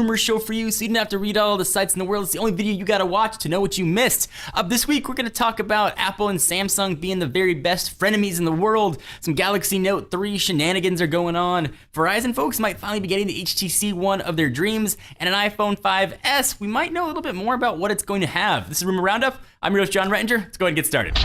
rumor show for you, so you don't have to read all the sites in the world. It's the only video you gotta watch to know what you missed. This week, we're gonna talk about Apple and Samsung being the very best frenemies in the world. Some Galaxy Note 3 shenanigans are going on. Verizon folks might finally be getting the HTC One of their dreams, and an iPhone 5S. We might know a little bit more about what it's going to have. This is Rumor Roundup. I'm your host, John Rettinger. Let's go ahead and get started.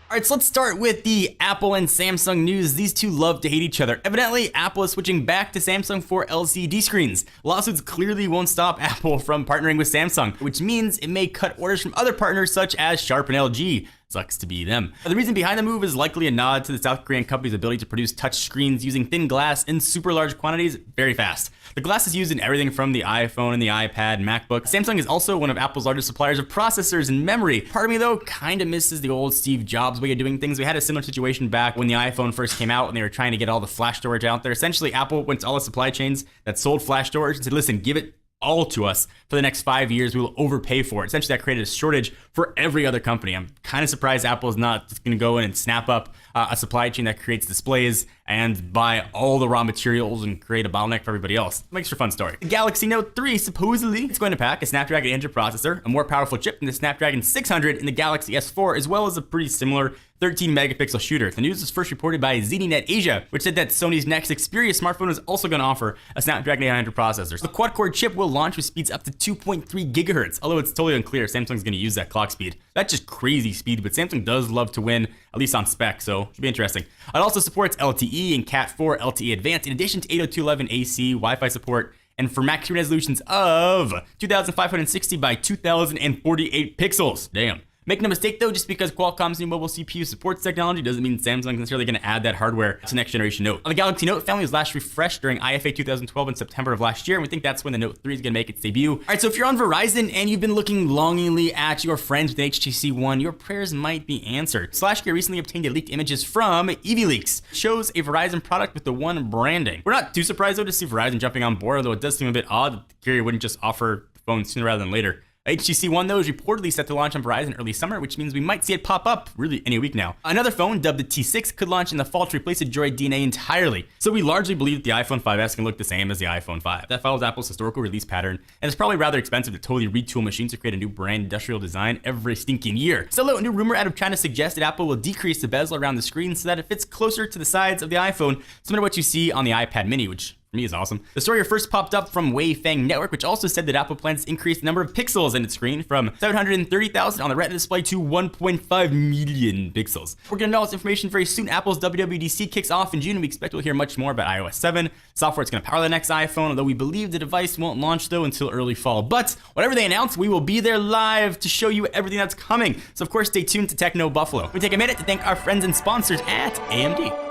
Alright, so let's start with the Apple and Samsung news. These two love to hate each other. Evidently, Apple is switching back to Samsung for LCD screens. Lawsuits clearly won't stop Apple from partnering with Samsung, which means it may cut orders from other partners such as Sharp and LG. Sucks to be them. The reason behind the move is likely a nod to the South Korean company's ability to produce touch screens using thin glass in super large quantities very fast. The glass is used in everything from the iPhone and the iPad, MacBook. Samsung is also one of Apple's largest suppliers of processors and memory. Part of me though kinda misses the old Steve Jobs way of doing things. We had a similar situation back when the iPhone first came out and they were trying to get all the flash storage out there. Essentially, Apple went to all the supply chains that sold flash storage and said, listen, give it all to us for the next 5 years. We will overpay for it. Essentially, that created a shortage for every other company. I'm kind of surprised Apple is not just going to go in and snap up a supply chain that creates displays and buy all the raw materials and create a bottleneck for everybody else. Makes for a fun story. The Galaxy Note 3 supposedly is going to pack a Snapdragon 800 processor, a more powerful chip than the Snapdragon 600 in the Galaxy S4, as well as a pretty similar 13 megapixel shooter. The news was first reported by ZDNet Asia, which said that Sony's next Xperia smartphone is also going to offer a Snapdragon 800 processor. So the quad-core chip will launch with speeds up to 2.3 gigahertz, although it's totally unclear if Samsung's going to use that clock speed. That's just crazy speed, but Samsung does love to win, at least on spec, so should be interesting. It also supports LTE and Cat4 LTE Advanced, in addition to 802.11 AC, Wi-Fi support, and for max screen resolutions of 2560 by 2048 pixels. Damn. Make no mistake though, just because Qualcomm's new mobile CPU supports technology doesn't mean Samsung is necessarily going to add that hardware to next generation Note. The Galaxy Note family was last refreshed during IFA 2012 in September of last year, and we think that's when the Note 3 is going to make its debut. Alright, so if you're on Verizon and you've been looking longingly at your friends with the HTC One, your prayers might be answered. SlashGear recently obtained leaked images from EVLeaks. It shows a Verizon product with the One branding. We're not too surprised though to see Verizon jumping on board, although it does seem a bit odd that the carrier wouldn't just offer the phone sooner rather than later. HTC One, though, is reportedly set to launch on Verizon early summer, which means we might see it pop up really any week now. Another phone, dubbed the T6, could launch in the fall to replace the Droid DNA entirely. So we largely believe that the iPhone 5S can look the same as the iPhone 5. That follows Apple's historical release pattern, and it's probably rather expensive to totally retool machines to create a new brand industrial design every stinking year. So a new rumor out of China suggests that Apple will decrease the bezel around the screen so that it fits closer to the sides of the iPhone, similar to what you see on the iPad mini, which for me is awesome. The story first popped up from Weifang Network, which also said that Apple plans to increase the number of pixels in its screen from 730,000 on the Retina display to 1.5 million pixels. We're gonna know all this information very soon. Apple's WWDC kicks off in June, and we expect we'll hear much more about iOS 7. Software is gonna power the next iPhone, although we believe the device won't launch though until early fall. But whatever they announce, we will be there live to show you everything that's coming. So of course, stay tuned to Techno Buffalo. We take a minute to thank our friends and sponsors at AMD.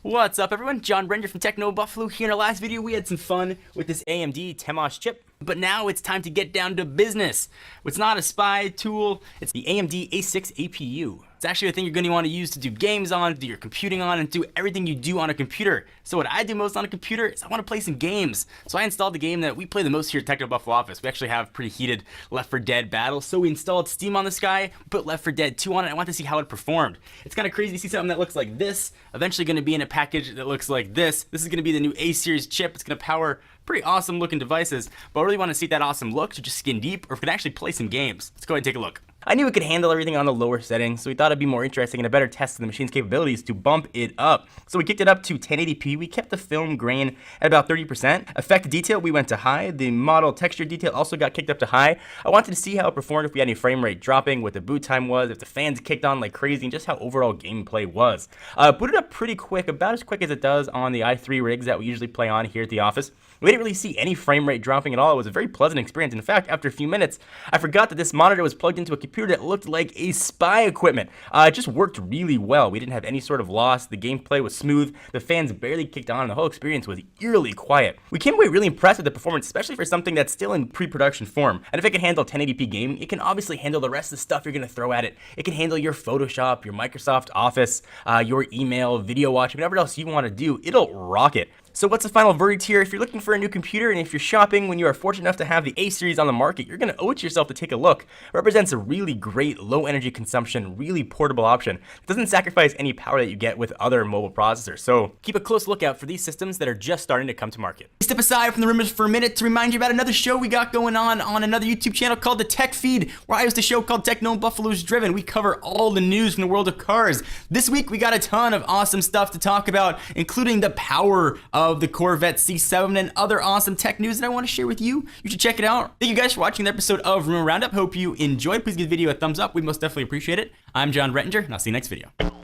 What's up everyone, John Rettinger from Techno Buffalo here. In our last video we had some fun with this AMD Temos chip, but now it's time to get down to business. It's not a spy tool, it's the AMD A6 APU. It's actually a thing you're going to want to use to do games on, do your computing on, and do everything you do on a computer. So what I do most on a computer is I want to play some games. So I installed the game that we play the most here at Techno Buffalo office. We actually have pretty heated Left 4 Dead battles, so we installed Steam on this guy, put Left 4 Dead 2 on it, and I want to see how it performed. It's kind of crazy to see something that looks like this, eventually going to be in a package that looks like this. This is going to be the new A-series chip. It's going to power pretty awesome looking devices, but I really want to see that awesome look, so just skin deep, or if we can actually play some games. Let's go ahead and take a look. I knew it could handle everything on the lower settings, so we thought it'd be more interesting and a better test of the machine's capabilities to bump it up. So we kicked it up to 1080p, we kept the film grain at about 30%. Effect detail, we went to high. The model texture detail also got kicked up to high. I wanted to see how it performed if we had any frame rate dropping, what the boot time was, if the fans kicked on like crazy, and just how overall gameplay was. Booted up pretty quick, about as quick as it does on the i3 rigs that we usually play on here at the office. We didn't really see any frame rate dropping at all. It was a very pleasant experience. In fact, after a few minutes, I forgot that this monitor was plugged into a computer that looked like a spy equipment. It just worked really well. We didn't have any sort of loss. The gameplay was smooth. The fans barely kicked on, and the whole experience was eerily quiet. We came away really impressed with the performance, especially for something that's still in pre-production form. And if it can handle 1080p gaming, it can obviously handle the rest of the stuff you're going to throw at it. It can handle your Photoshop, your Microsoft Office, your email, video watching, whatever else you want to do. It'll rock it. So what's the final verdict here? If you're looking for a new computer and if you're shopping when you are fortunate enough to have the A series on the market, you're going to owe it to yourself to take a look. It represents a really great low energy consumption, really portable option. It doesn't sacrifice any power that you get with other mobile processors. So keep a close lookout for these systems that are just starting to come to market. Step aside from the rumors for a minute to remind you about another show we got going on another YouTube channel called the Tech Feed, where I host a show called Techno and Buffalo's Driven. We cover all the news from the world of cars. This week we got a ton of awesome stuff to talk about, including the power of the Corvette C7 and other awesome tech news that I want to share with you. You should check it out. Thank you guys for watching the episode of Rumor Roundup. Hope you enjoyed. Please give the video a thumbs up. We most definitely appreciate it. I'm John Rettinger, and I'll see you next video.